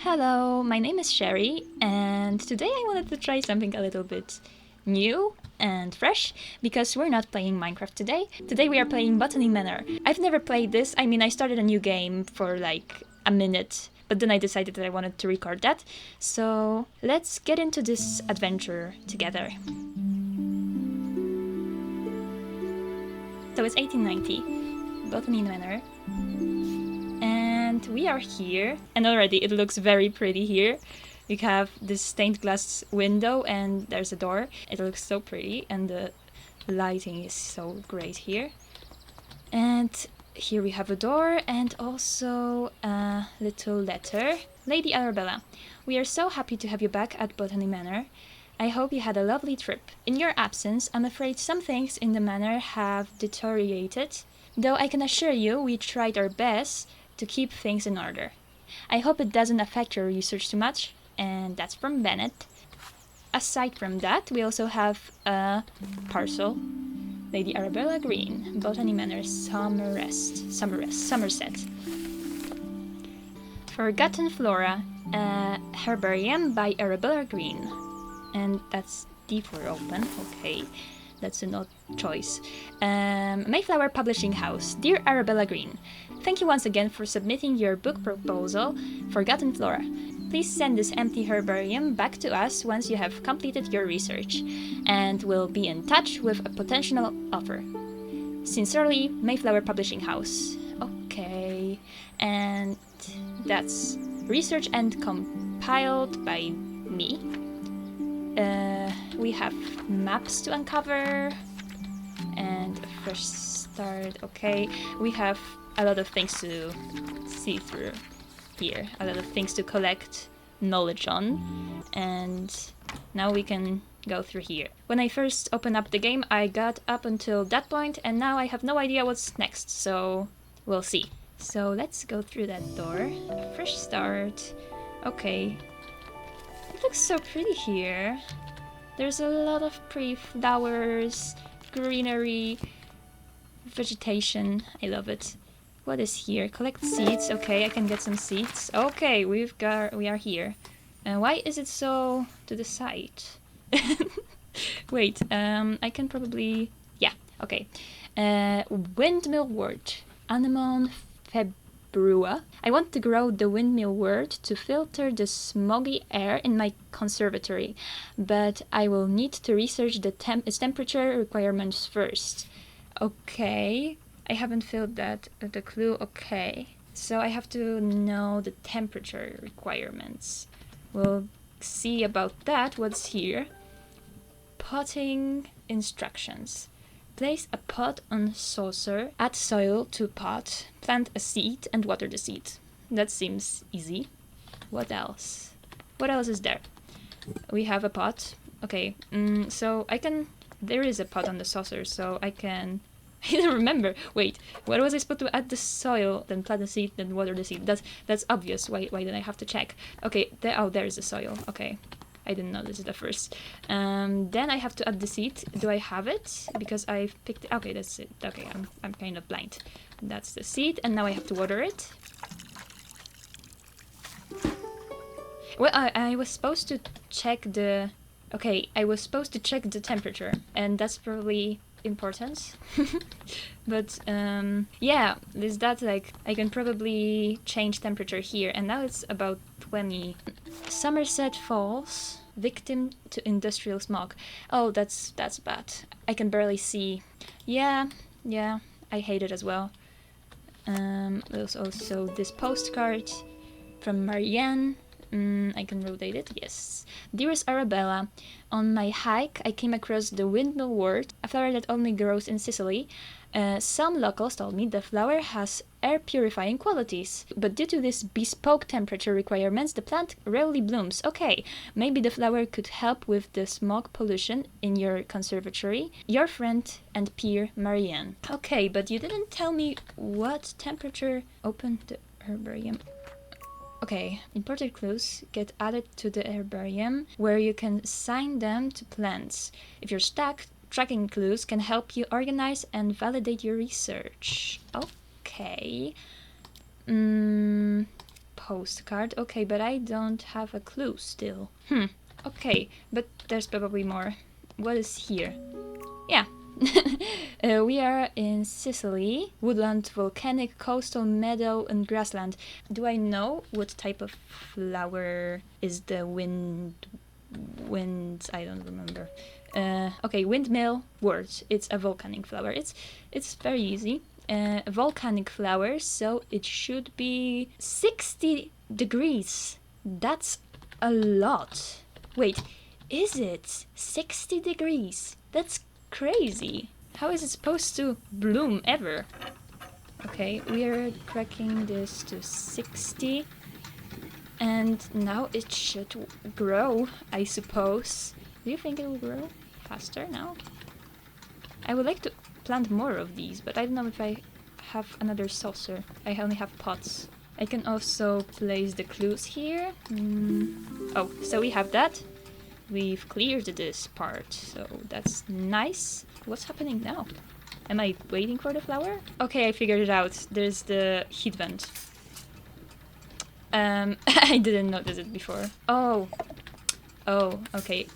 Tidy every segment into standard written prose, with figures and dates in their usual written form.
Hello, my name is Sherry, and today I wanted to try something a little bit new and fresh because we're not playing Minecraft today. Today we are playing Botany Manor. I've never played this. I started a new game for like a minute, but then I decided that I wanted to record that. So let's get into this adventure together. So it's 1890, Botany Manor. And we are here, and already it looks very pretty here. We have this stained glass window and there's a door. It looks so pretty and the lighting is so great here. And here we have a door and also a little letter. Lady Arabella, we are so happy to have you back at Botany Manor. I hope you had a lovely trip. In your absence, I'm afraid some things in the manor have deteriorated, though I can assure you we tried our best to keep things in order. I hope it doesn't affect your research too much, and that's from Bennett. Aside from that, we also have a parcel. Lady Arabella Green, Botany Manor, Somerset. Forgotten Flora, a herbarium by Arabella Green. And that's D for open, okay. That's an odd choice. Mayflower Publishing House. Dear Arabella Green, thank you once again for submitting your book proposal, Forgotten Flora. Please send this empty herbarium back to us once you have completed your research, and we'll be in touch with a potential offer. Sincerely, Mayflower Publishing House. Okay, and that's research and compiled by me. We have maps to uncover and a fresh start. Okay, we have a lot of things to see through here, a lot of things to collect knowledge on, and now we can go through here. When I first opened up the game, I got up until that point, and now I have no idea what's next, so we'll see. So let's go through that door. A fresh start. Okay. It looks so pretty here. There's a lot of pretty flowers, greenery, vegetation. I love it. What is here? Collect seeds. Okay, I can get some seeds. Okay, we are here. And why is it so to the side? Wait, I can probably... Yeah, okay. Windmill wort. Anemone februa. I want to grow the windmill wort to filter the smoggy air in my conservatory, but I will need to research its temperature requirements first. Okay, I haven't filled that, the clue, okay. So I have to know the temperature requirements. We'll see about that, what's here. Potting instructions. Place a pot on saucer, add soil to pot, plant a seed and water the seed. That seems easy. What else? What else is there? We have a pot. Okay, so I can... There is a pot on the saucer, so I can... I don't remember. Wait, what was I supposed to add the soil, then plant the seed, then water the seed? That's obvious. Why did I have to check? Okay, there is the soil. Okay. I didn't know this is the first. Then I have to add the seed. Do I have it? Because I've picked... Okay, that's it. Okay, I'm kind of blind. That's the seed, and now I have to water it. Well, I was supposed to check the... Okay, I was supposed to check the temperature, and that's probably important. But, yeah, is that like... I can probably change temperature here, and now it's about 20... Somerset Falls, victim to industrial smog. Oh, that's bad. I can barely see. Yeah, I hate it as well. There's also this postcard from Marianne. I can rotate it, yes. Dearest Arabella, on my hike I came across the windmill wort, a flower that only grows in Sicily. Some locals told me the flower has air purifying qualities, but due to this bespoke temperature requirements, the plant rarely blooms. Okay, maybe the flower could help with the smog pollution in your conservatory. Your friend and peer, Marianne. Okay, but you didn't tell me what temperature. Open the herbarium. Okay, imported clues get added to the herbarium, where you can assign them to plants. If you're stuck, tracking clues can help you organize and validate your research. Okay. postcard. Okay, but I don't have a clue still. Okay, but there's probably more. What is here? Yeah. We are in Sicily. Woodland, volcanic, coastal, meadow, and grassland. Do I know what type of flower is the wind? I don't remember. Okay, windmill wort. It's a volcanic flower. It's very easy. Volcanic flower, so it should be 60 degrees. That's a lot. Wait, is it 60 degrees? That's crazy. How is it supposed to bloom ever? Okay, we are cracking this to 60. And now it should grow, I suppose. Do you think it will grow faster now? I would like to plant more of these, but I don't know if I have another saucer. I only have pots. I can also place the clues here. Oh, so we have that. We've cleared this part, so that's nice. What's happening now? Am I waiting for the flower? Okay, I figured it out. There's the heat vent. I didn't notice it before. Oh, okay.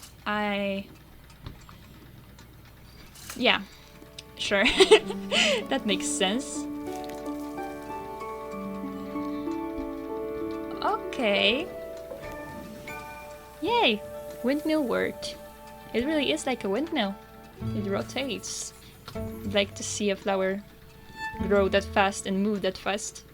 Yeah, sure. That makes sense. Okay. Yay! Windmill wort. It really is like a windmill. It rotates. I'd like to see a flower grow that fast and move that fast.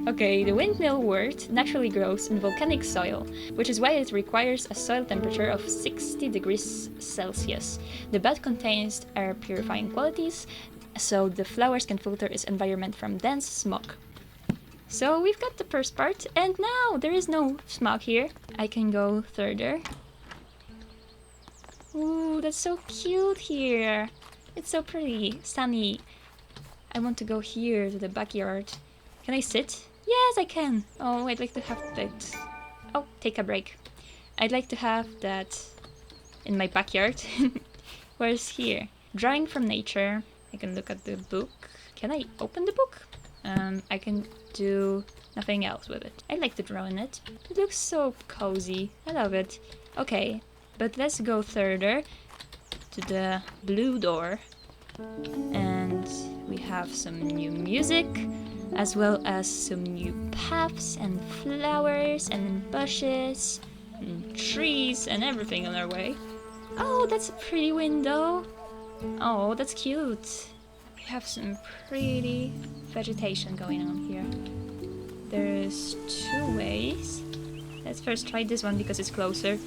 Okay, the windmill wort naturally grows in volcanic soil, which is why it requires a soil temperature of 60 degrees Celsius. The bed contains air purifying qualities, so the flowers can filter its environment from dense smog. So we've got the first part, and now there is no smog here. I can go further. Ooh, that's so cute here. It's so pretty, sunny. I want to go here to the backyard. Can I sit? Yes, I can. Oh, I'd like to have that. Oh, take a break. I'd like to have that in my backyard. Where's here? Drawing from nature. I can look at the book. Can I open the book? I can do nothing else with it. I like to draw in it. It looks so cozy. I love it. Okay, but let's go further to the blue door. And we have some new music, as well as some new paths and flowers and bushes and trees and everything on our way. Oh, that's a pretty window. Oh, that's cute. We have some pretty vegetation going on here. There's two ways. Let's first try this one because it's closer.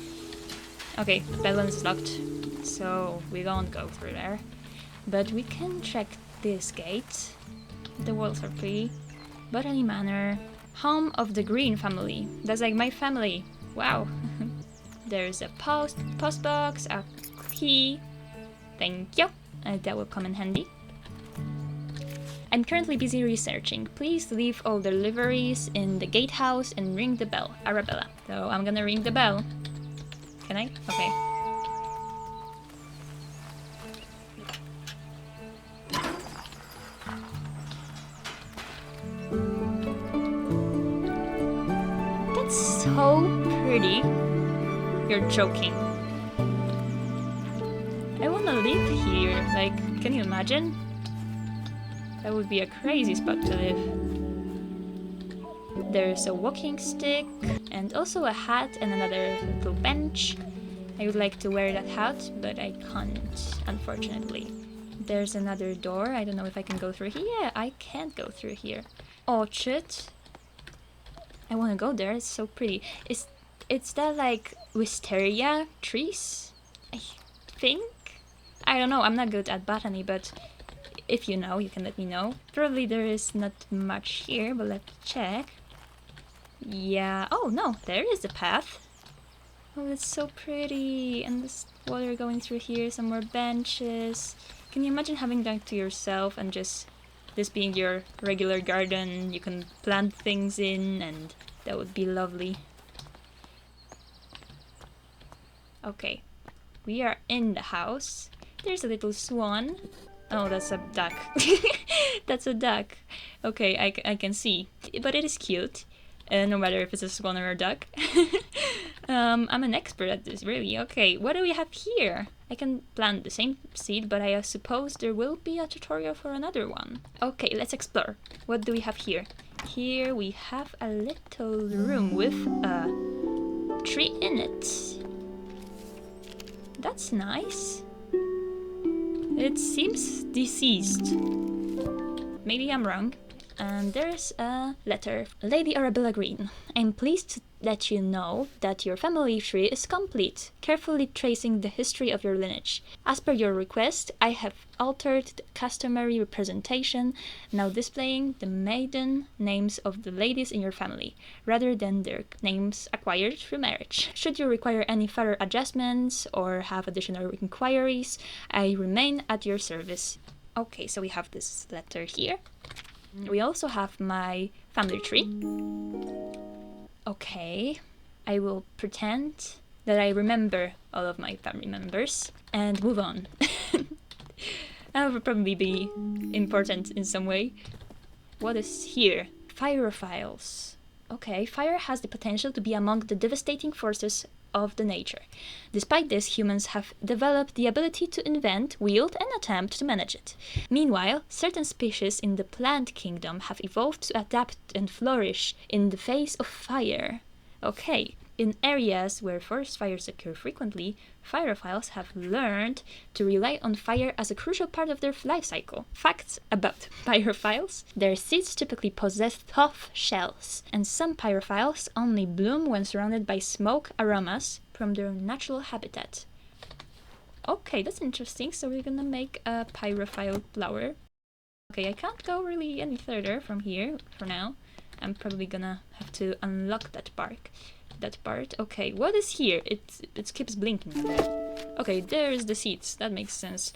Okay, that one is locked, so we don't go through there. But we can check this gate. The walls are pretty. Botany Manor. Home of the Green family. That's like my family. Wow. There's a post box, a key. Thank you. That will come in handy. I'm currently busy researching. Please leave all the deliveries in the gatehouse and ring the bell. Arabella. So I'm gonna ring the bell. Can I? Okay. That's so pretty. You're joking. I wanna live here. Like, can you imagine? That would be a crazy spot to live. There's a walking stick and also a hat and another little bench. I would like to wear that hat, but I can't, unfortunately. There's another door. I don't know if I can go through here. Yeah, I can't go through here. Orchard. I want to go there. It's so pretty. It's that like wisteria trees? I think? I don't know. I'm not good at botany, but if you know, you can let me know. Probably there is not much here, but let's check. Yeah. Oh, no. There is a path. Oh, it's so pretty. And this water going through here. Some more benches. Can you imagine having that to yourself and just this being your regular garden? You can plant things in and that would be lovely. Okay. We are in the house. There's a little swan. Oh, that's a duck. That's a duck. Okay, I can see. But it is cute. No matter if it's a swan or a duck. I'm an expert at this, really. Okay, what do we have here? I can plant the same seed, but I suppose there will be a tutorial for another one. Okay, let's explore. What do we have here? Here we have a little room with a tree in it. That's nice. It seems deceased. Maybe I'm wrong. And there's a letter. Lady Arabella Green, I'm pleased to let you know that your family tree is complete, carefully tracing the history of your lineage. As per your request, I have altered the customary representation, now displaying the maiden names of the ladies in your family, rather than their names acquired through marriage. Should you require any further adjustments or have additional inquiries, I remain at your service. Okay, so we have this letter here. We also have my family tree. Okay, I will pretend that I remember all of my family members and move on. That would probably be important in some way. What is here? Pyrophiles. Okay, fire has the potential to be among the devastating forces of the nature. Despite this, humans have developed the ability to invent, wield, and attempt to manage it. Meanwhile, certain species in the plant kingdom have evolved to adapt and flourish in the face of fire. Okay, in areas where forest fires occur frequently, pyrophiles have learned to rely on fire as a crucial part of their life cycle. Facts about pyrophiles: their seeds typically possess tough shells, and some pyrophiles only bloom when surrounded by smoke aromas from their natural habitat. Okay, that's interesting. So we're gonna make a pyrophile flower. Okay, I can't go really any further from here for now. I'm probably gonna have to unlock that bark. That part. Okay, what is here? It keeps blinking. Okay, there's the seeds. That makes sense.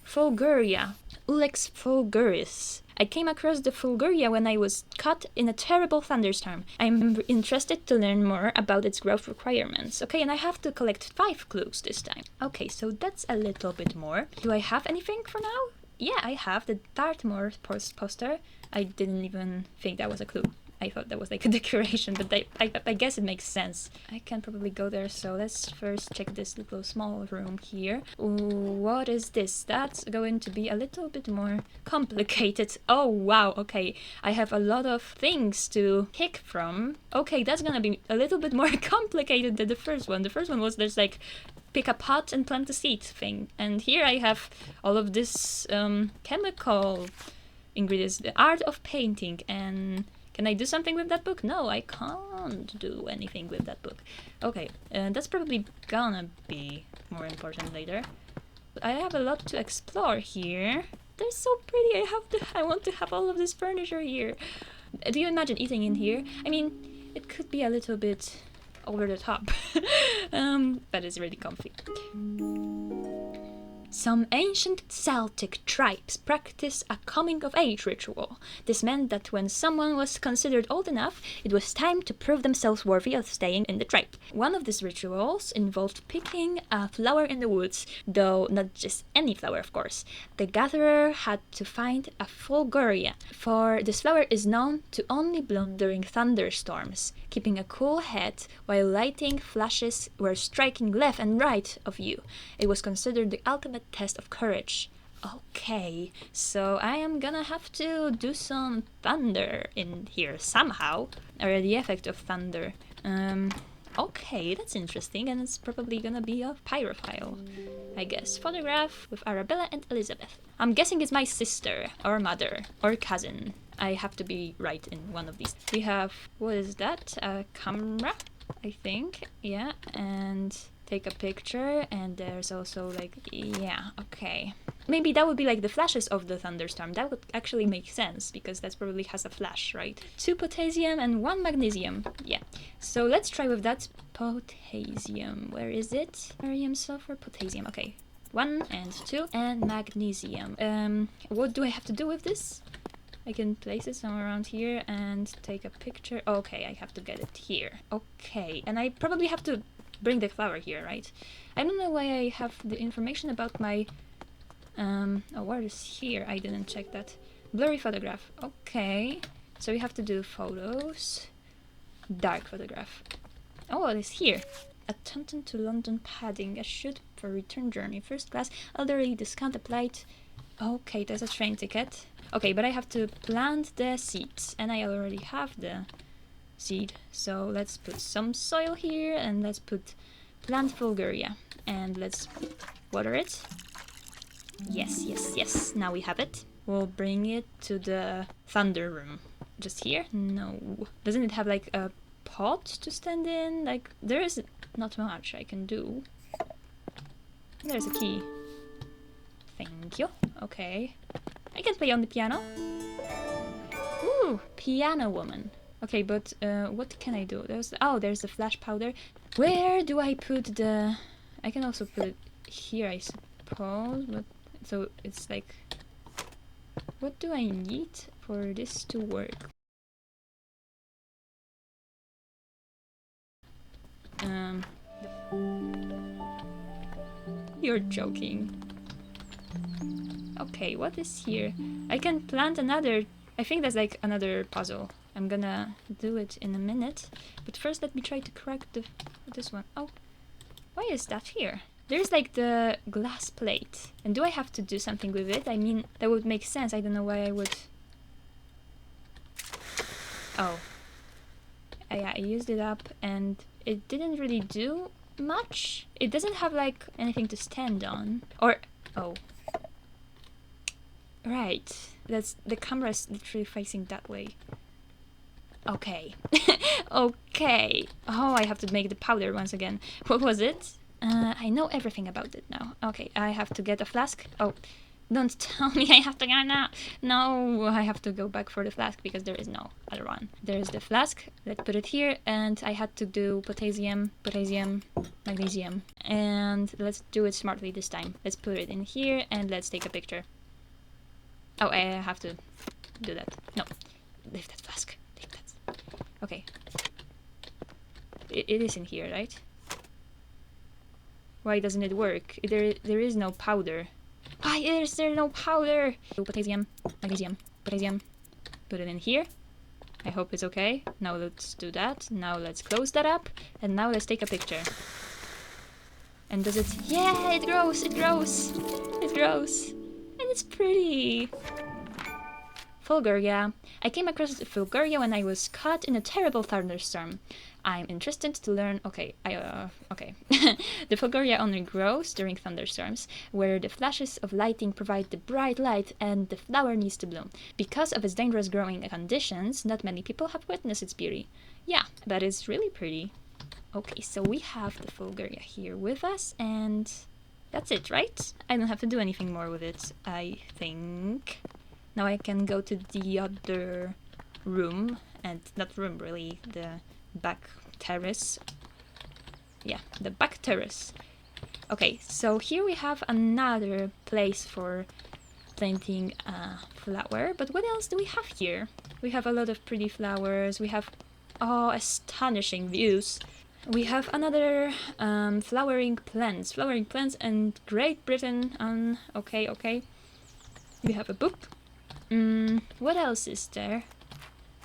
Fulguria. Ulex fulguris. I came across the Fulguria when I was caught in a terrible thunderstorm. I'm interested to learn more about its growth requirements. Okay, and I have to collect 5 clues this time. Okay, so that's a little bit more. Do I have anything for now? Yeah, I have the Dartmoor poster. I didn't even think that was a clue. I thought that was like a decoration, but I guess it makes sense. I can probably go there, so let's first check this little small room here. Ooh, what is this? That's going to be a little bit more complicated. Oh, wow, okay. I have a lot of things to pick from. Okay, that's gonna be a little bit more complicated than the first one. The first one was there's like pick a pot and plant a seed thing. And here I have all of this chemical ingredients, the art of painting, and can I do something with that book? No, I can't do anything with that book. Okay, that's probably gonna be more important later. I have a lot to explore here. They're so pretty. I want to have all of this furniture here. Do you imagine eating in here? I mean, it could be a little bit over the top, but it's really comfy. Some ancient Celtic tribes practiced a coming-of-age ritual. This meant that when someone was considered old enough, it was time to prove themselves worthy of staying in the tribe. One of these rituals involved picking a flower in the woods, though not just any flower, of course. The gatherer had to find a fulguria, for this flower is known to only bloom during thunderstorms. Keeping a cool head while lighting flashes were striking left and right of you. It was considered the ultimate test of courage. Okay, so I am gonna have to do some thunder in here somehow, or the effect of thunder. Okay, that's interesting, and it's probably gonna be a pyrophile, I guess. Photograph with Arabella and Elizabeth. I'm guessing it's my sister, or mother, or cousin. I have to be right in one of these. We have, what is that? A camera, I think. Yeah, and take a picture, and there's also like, yeah, okay. Maybe that would be like the flashes of the thunderstorm. That would actually make sense, because that probably has a flash, right? 2 potassium and 1 magnesium. Yeah. So let's try with that potassium. Where is it? Barium, sulfur, potassium. Okay. 1 and 2 and magnesium. What do I have to do with this? I can place it somewhere around here and take a picture. Okay, I have to get it here. Okay, and I probably have to bring the flower here, right? I don't know why I have the information about my Oh, what is here? I didn't check that. Blurry photograph. Okay. So we have to do photos. Dark photograph. Oh, what is here? A Taunton to London padding. A shoot for return journey. First class. Elderly discount applied. Okay, there's a train ticket. Okay, but I have to plant the seeds. And I already have the seed. So let's put some soil here. And let's plant Bulgaria. And let's water it. Yes, yes, yes. Now we have it. We'll bring it to the thunder room. Just here? No. Doesn't it have like a pot to stand in? Like, there is not much I can do. There's a key. Thank you. Okay. I can play on the piano. Ooh, piano woman. Okay, but what can I do? There's the flash powder. Where do I put the... I can also put it here, I suppose, but... So it's like... What do I need for this to work? You're joking. Okay, what is here? I can plant another... I think that's like another puzzle. I'm gonna do it in a minute. But first let me try to crack this one. Oh, why is that here? There's like the glass plate. And do I have to do something with it? I mean, that would make sense. I don't know why I would... Oh. Yeah, I used it up and it didn't really do much. It doesn't have like anything to stand on. Or... Oh. Right. That's... The camera is literally facing that way. Okay. Okay. Oh, I have to make the powder once again. What was it? I know everything about it now. Okay, I have to get a flask. Oh, don't tell me I have to get now. No, I have to go back for the flask because there is no other one. There's the flask. Let's put it here. And I had to do potassium, magnesium. And let's do it smartly this time. Let's put it in here and let's take a picture. Oh, I have to do that. No, leave that flask. Leave that. Okay. It is in here, right? Why doesn't it work? There is no powder. Why is there no powder? Potassium, magnesium, potassium. Put it in here. I hope it's okay. Now let's do that. Now let's close that up. And now let's take a picture. And does it... Yeah, it grows, it grows. It grows. And it's pretty. Bulgaria. I came across Bulgaria when I was caught in a terrible thunderstorm. I'm interested to learn... Okay, okay. The Bulgaria only grows during thunderstorms, where the flashes of lighting provide the bright light and the flower needs to bloom. Because of its dangerous growing conditions, not many people have witnessed its beauty. Yeah, but it's really pretty. Okay, so we have the Bulgaria here with us, and that's it, right? I don't have to do anything more with it, I think. Now I can go to the other room, and not room really, the back terrace. Yeah, the back terrace. Okay, so here we have another place for planting a flower, but what else do we have here? We have a lot of pretty flowers, we have, oh, astonishing views. We have another flowering plants and Great Britain, okay. We have a book. What else is there?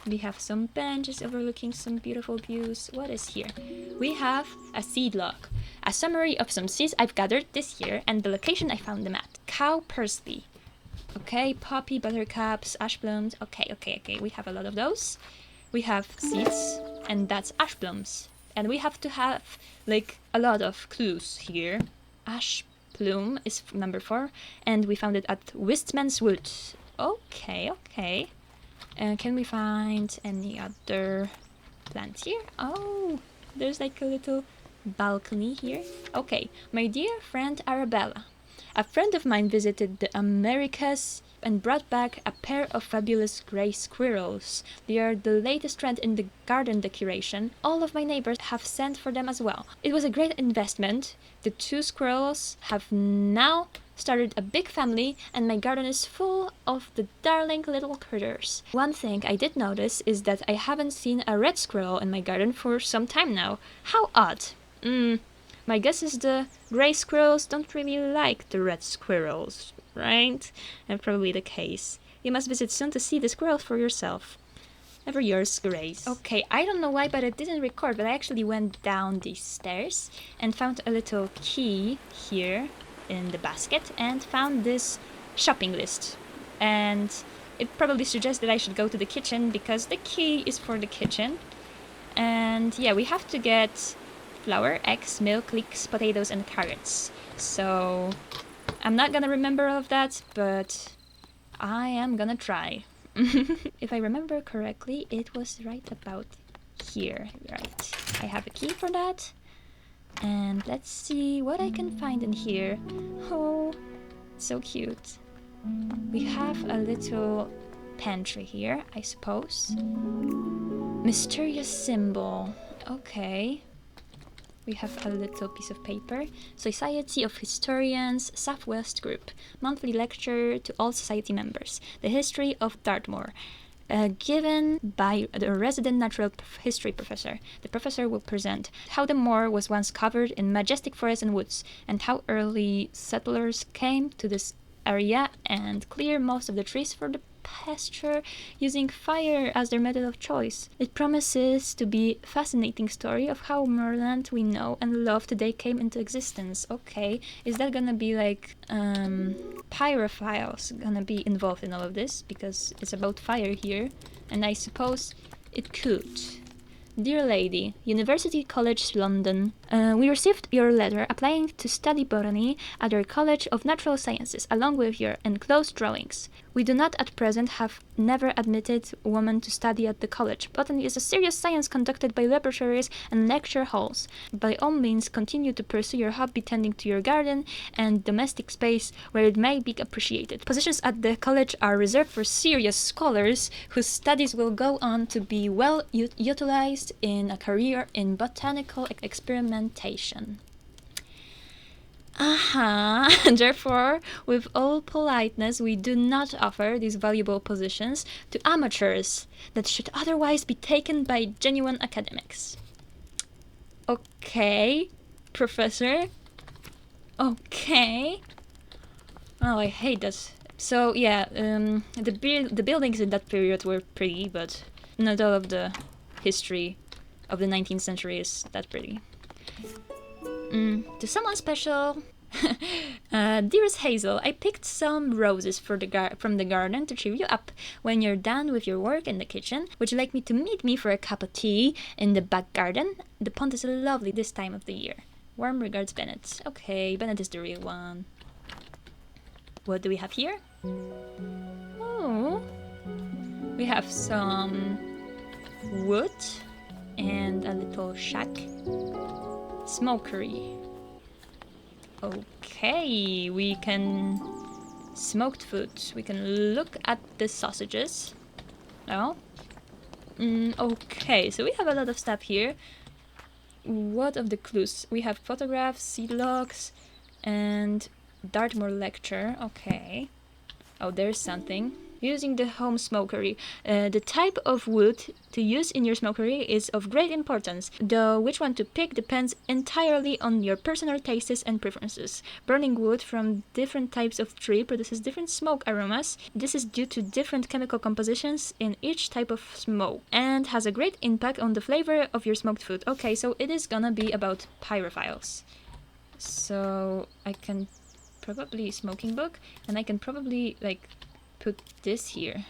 We have some benches overlooking some beautiful views. What is here? We have a seed log. A summary of some seeds I've gathered this year and the location I found them at. Cow parsley. Okay, poppy, buttercups, ash blooms. Okay. We have a lot of those. We have seeds, and that's ash blooms. And we have to have, like, a lot of clues here. Ash plume is number 4, and we found it at Wistman's Wood. Okay. Can we find any other plants here? Oh, there's like a little balcony here. Okay, my dear friend Arabella. A friend of mine visited the Americas and brought back a pair of fabulous gray squirrels. They are the latest trend in the garden decoration. All of my neighbors have sent for them as well. It was a great investment. The 2 squirrels have now started a big family, and my garden is full of the darling little critters. One thing I did notice is that I haven't seen a red squirrel in my garden for some time now. How odd. My guess is the gray squirrels don't really like the red squirrels, right? And probably the case. You must visit soon to see the squirrel for yourself. Ever yours, Grace. Okay, I don't know why, but it didn't record, but I actually went down these stairs and found a little key here in the basket and found this shopping list. And it probably suggests that I should go to the kitchen because the key is for the kitchen. And yeah, we have to get flour, eggs, milk, leeks, potatoes, and carrots. So I'm not gonna remember all of that, but I am gonna try. If I remember correctly, it was right about here. Right. I have a key for that. And let's see what I can find in here. Oh, so cute. We have a little pantry here, I suppose. Mysterious symbol. Okay. We have a little piece of paper. Society of Historians, Southwest Group. Monthly lecture to all society members. The history of Dartmoor. Given by the resident natural history professor. The professor will present how the moor was once covered in majestic forests and woods, and how early settlers came to this area and clear most of the trees for the pasture using fire as their method of choice. It promises to be a fascinating story of how moorland we know and love today came into existence. Okay, is that gonna be like pyrophiles gonna be involved in all of this? Because it's about fire here, and I suppose it could. Dear Lady, University College London, we received your letter applying to study botany at your College of Natural Sciences, along with your enclosed drawings. We do not at present have never admitted women to study at the college. Botany is a serious science conducted by laboratories and lecture halls. By all means, continue to pursue your hobby tending to your garden and domestic space where it may be appreciated. Positions at the college are reserved for serious scholars whose studies will go on to be well utilized in a career in botanical experimentation. Therefore, with all politeness, we do not offer these valuable positions to amateurs that should otherwise be taken by genuine academics. Okay, Professor. Okay. Oh, I hate this. So yeah, the buildings in that period were pretty, but not all of the history of the 19th century is that pretty. To someone special. Dearest Hazel, I picked some roses from the garden to cheer you up when you're done with your work in the kitchen. Would you like me to meet me for a cup of tea in the back garden? The pond is lovely this time of the year. Warm regards, Bennett. Okay, Bennett is the real one. What do we have here? Oh, we have some wood and a little shack. Smokery. Okay, we can smoked food. We can look at the sausages. Oh. Okay, so we have a lot of stuff here. What of the clues? We have photographs, seed logs, and Dartmoor lecture. Okay. Oh, there's something. Using the home smokery. The type of wood to use in your smokery is of great importance, though which one to pick depends entirely on your personal tastes and preferences. Burning wood from different types of tree produces different smoke aromas. This is due to different chemical compositions in each type of smoke, and has a great impact on the flavor of your smoked food. Okay, so it is gonna be about pyrophiles. So I can probably smoking book, and I can probably like put this here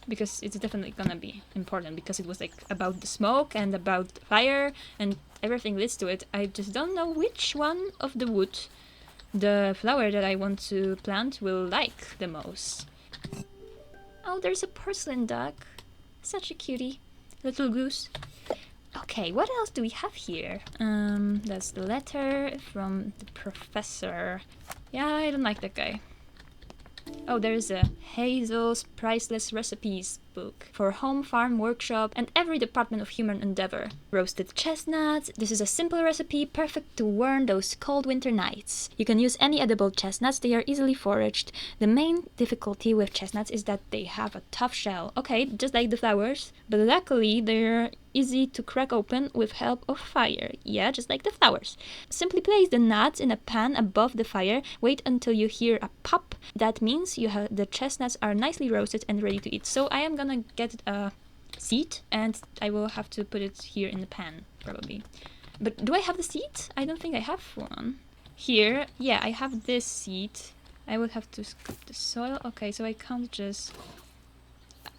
because it's definitely gonna be important because it was like about the smoke and about fire and everything leads to it. I just don't know which one of the wood the flower that I want to plant will like the most. Oh, there's a porcelain duck. Such a cutie. Little goose. Okay, what else do we have here? That's the letter from the professor. Yeah, I don't like that guy. Oh, there's a Hazel's Priceless Recipes book for home, farm, workshop, and every department of human endeavor. Roasted chestnuts. This is a simple recipe, perfect to warm those cold winter nights. You can use any edible chestnuts, they are easily foraged. The main difficulty with chestnuts is that they have a tough shell. Okay, just like the flowers, but luckily they're easy to crack open with help of fire. Yeah, just like the flowers. Simply place the nuts in a pan above the fire. Wait until you hear a pop. That means the chestnuts are nicely roasted and ready to eat. So I am gonna get a seed and I will have to put it here in the pan, probably. But do I have the seed? I don't think I have one. Here, yeah, I have this seed. I will have to scoop the soil. Okay, so I can't just...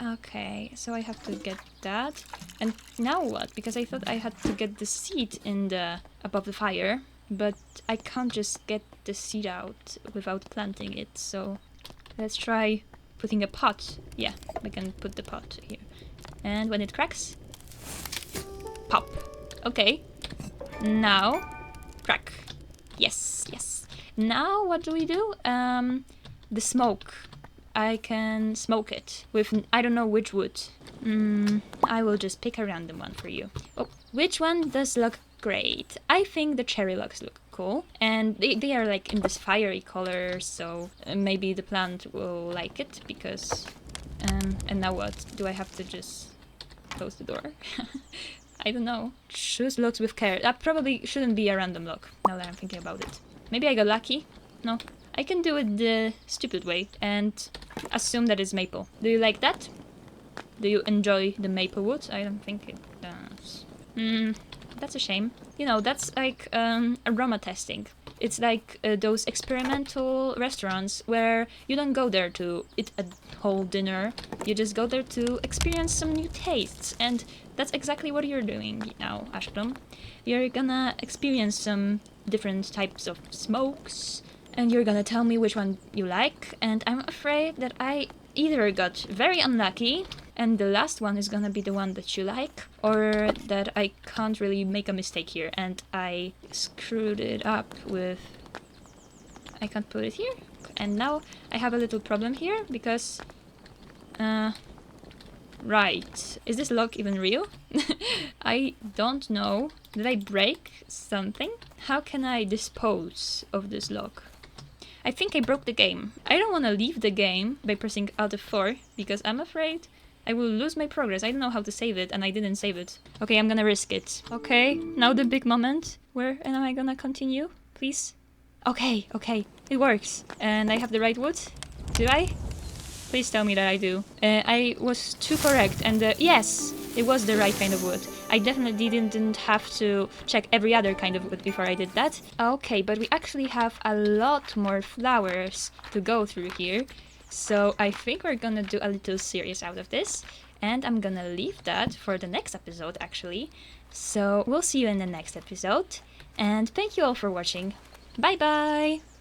Okay, so I have to get that. And now what? Because I thought I had to get the seed in the above the fire, but I can't just get the seed out without planting it. So let's try putting a pot. Yeah, we can put the pot here. And when it cracks, pop. Okay. Now crack. Yes, yes. Now what do we do? The smoke. I can smoke it with, I don't know which wood. I will just pick a random one for you. Oh, which one does look great? I think the cherry logs look cool. And they are like in this fiery color, so maybe the plant will like it because... and now what? Do I have to just close the door? I don't know. Choose logs with care. That probably shouldn't be a random log, now that I'm thinking about it. Maybe I got lucky? No. I can do it the stupid way and assume that it's maple. Do you like that? Do you enjoy the maple wood? I don't think it does. That's a shame. You know, that's like aroma testing. It's like those experimental restaurants where you don't go there to eat a whole dinner. You just go there to experience some new tastes. And that's exactly what you're doing now, Ashton. You're gonna experience some different types of smokes. And you're gonna tell me which one you like, and I'm afraid that I either got very unlucky, and the last one is gonna be the one that you like, or that I can't really make a mistake here, and I screwed it up with... I can't put it here, and now I have a little problem here, because... Right, is this log even real? I don't know. Did I break something? How can I dispose of this log? I think I broke the game. I don't want to leave the game by pressing Alt F4 because I'm afraid I will lose my progress. I don't know how to save it and I didn't save it. Okay, I'm gonna risk it. Okay, now the big moment. Where am I gonna continue? Please? Okay, okay, it works. And I have the right wood? Do I? Please tell me that I do. I was too correct and yes, it was the right kind of wood. I definitely didn't have to check every other kind of wood before I did that. Okay, but we actually have a lot more flowers to go through here. So I think we're gonna do a little series out of this. And I'm gonna leave that for the next episode actually. So we'll see you in the next episode. And thank you all for watching. Bye bye!